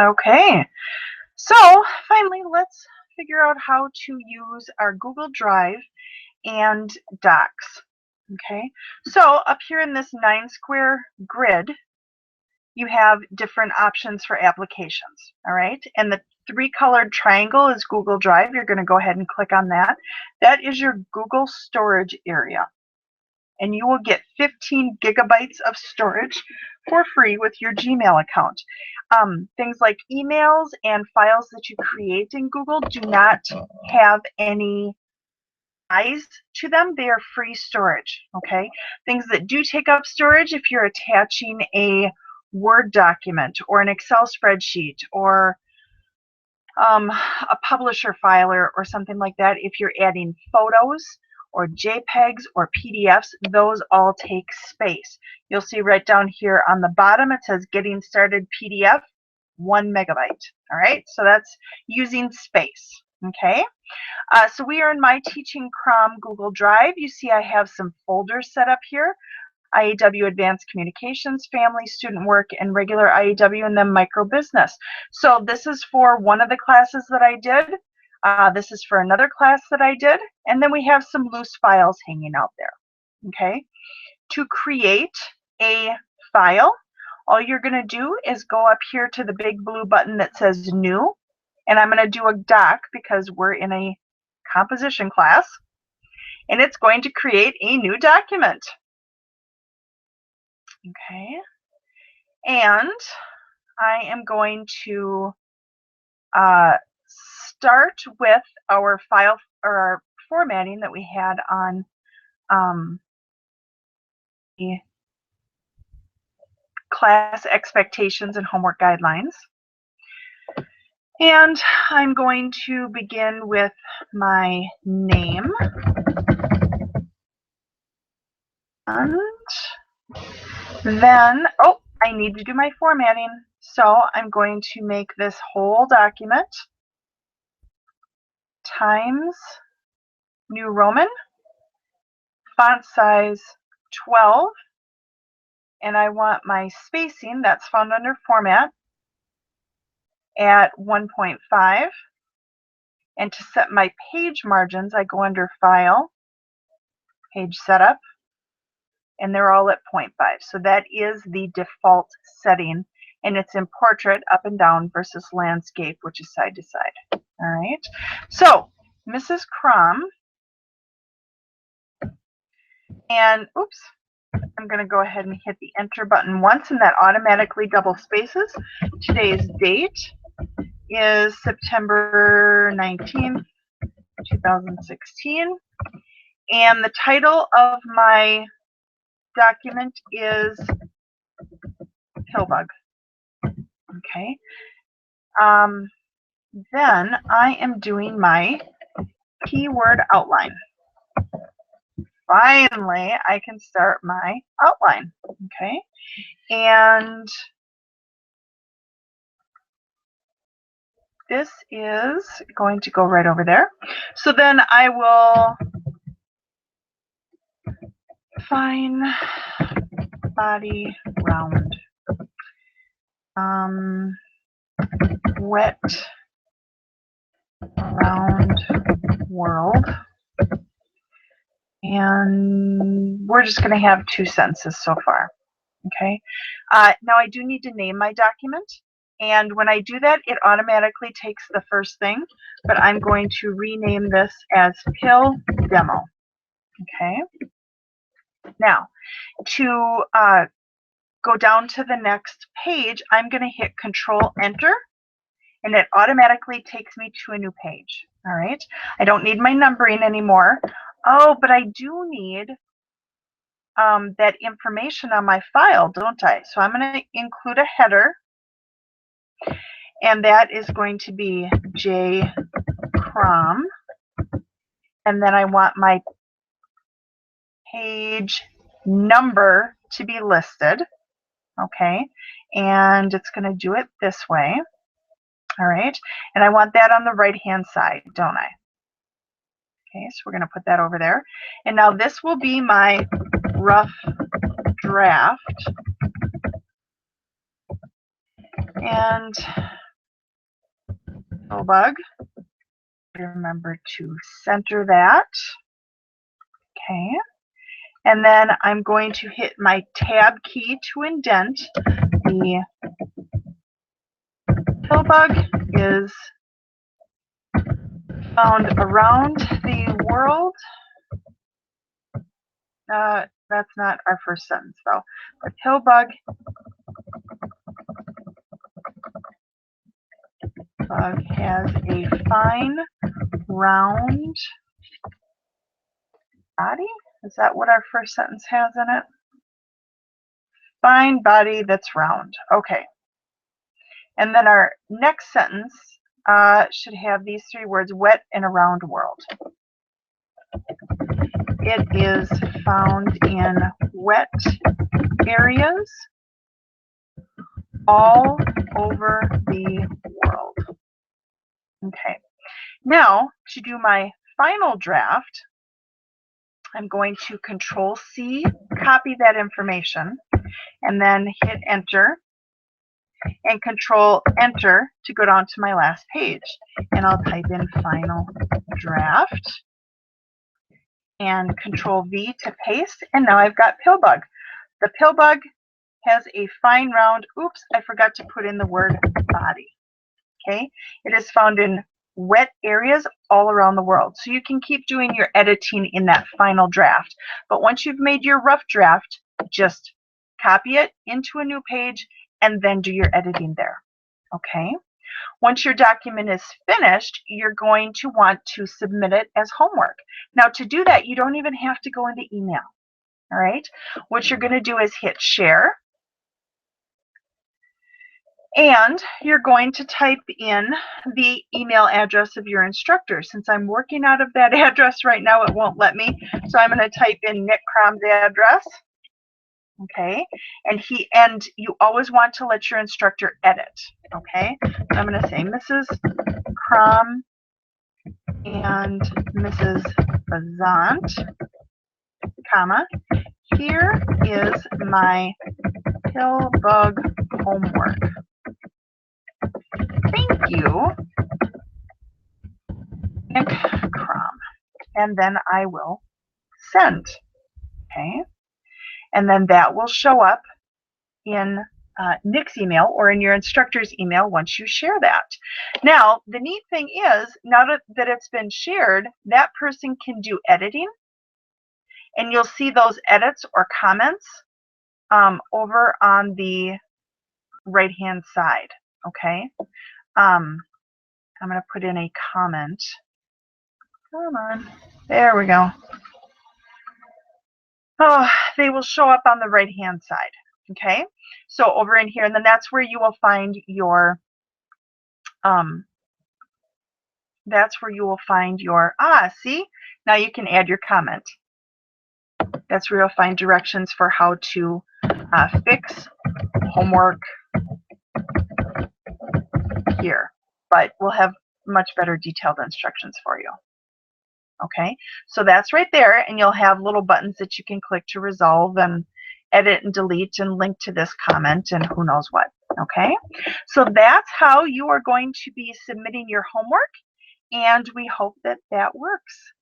Okay, so finally, let's figure out how to use our Google Drive and Docs. Okay, so up here in this 9-square grid, you have different options for applications. All right, and the 3-colored triangle is Google Drive. You're going to go ahead and click on that. That is your Google storage area, and you will get 15 gigabytes of storage for free with your Gmail account. Things like emails and files that you create in Google do not have any size to them. They are free storage. Okay, things that do take up storage, if you're attaching a Word document or an Excel spreadsheet or a publisher file or something like that, if you're adding photos or JPEGs or PDFs, those all take space. You'll see right down here on the bottom it says getting started PDF, 1 megabyte. All right, so that's using space. Okay, so we are in my Teaching Comm Google Drive. You see I have some folders set up here. IEW Advanced Communications, Family, Student Work, and regular IEW, and then Micro Business. So this is for one of the classes that I did. This is for another class that I did. And then we have some loose files hanging out there. Okay. To create a file, all you're going to do is go up here to the big blue button that says New. And I'm going to do a doc because we're in a composition class. And it's going to create a new document. Okay, and I am going to start with our file or our formatting that we had on the class expectations and homework guidelines. And I'm going to begin with my name. And then, oh, I need to do my formatting. So I'm going to make this whole document Times New Roman, font size 12, and I want my spacing, that's found under Format, at 1.5. And to set my page margins, I go under File, Page Setup, and they're all at 0.5. So that is the default setting, and it's in Portrait up and down versus Landscape, which is side to side. All right. So Mrs. Comm, and oops, I'm going to go ahead and hit the Enter button once, and that automatically double spaces. Today's date is September 19th, 2016, and the title of my document is Pillbug. Okay. Then I am doing my keyword outline. Finally, I can start my outline. Okay. And this is going to go right over there. So then I will fine body round. Wet round world. And we're just going to have 2 sentences so far. Okay. Now I do need to name my document. And when I do that, it automatically takes the first thing. But I'm going to rename this as Pill Demo. Okay. Now, to go down to the next page, I'm going to hit Control Enter. And it automatically takes me to a new page. All right. I don't need my numbering anymore. Oh, but I do need that information on my file, don't I? So I'm going to include a header, and that is going to be J. Comm, and then I want my page number to be listed. Okay, and it's going to do it this way. All right, and I want that on the right-hand side, don't I? Okay, so we're going to put that over there. And now this will be my rough draft. And pill bug. Remember to center that. Okay. And then I'm going to hit my tab key to indent. The pill bug is found around the world. That's not our first sentence though. The pill bug has a fine, round body. Is that what our first sentence has in it? Fine body that's round. Okay. And then our next sentence should have these three words, wet and around world. It is found in wet areas all over the world. Okay. Now, to do my final draft, I'm going to Control-C, copy that information, and then hit Enter, and Control-Enter to go down to my last page. And I'll type in Final Draft, and Control-V to paste, and now I've got pill bug. The pill bug has a fine round, oops, I forgot to put in the word body. Okay, it is found in wet areas all around the world. So you can keep doing your editing in that final draft. But once you've made your rough draft, just copy it into a new page and then do your editing there. Okay. Once your document is finished, you're going to want to submit it as homework. Now to do that, you don't even have to go into email. All right. What you're going to do is hit share. And you're going to type in the email address of your instructor. Since I'm working out of that address right now, it won't let me. So I'm going to type in Nick Comm's address. Okay. And you always want to let your instructor edit. Okay. So I'm going to say Mrs. Comm and Mrs. Bazant, comma, here is my pill bug homework. Thank you, Nick Comm. And then I will send. Okay. And then that will show up in Nick's email or in your instructor's email once you share that. Now, the neat thing is, now that it's been shared, that person can do editing. And you'll see those edits or comments over on the right-hand side. Okay. I'm going to put in a comment. Come on. There we go. Oh, they will show up on the right-hand side. Okay. So over in here, and then that's where you will find your, see, now you can add your comment. That's where you'll find directions for how to fix homework here. But we'll have much better detailed instructions for you. Okay, so that's right there, and you'll have little buttons that you can click to resolve and edit and delete and link to this comment and who knows what. Okay, so that's how you are going to be submitting your homework, and we hope that that works.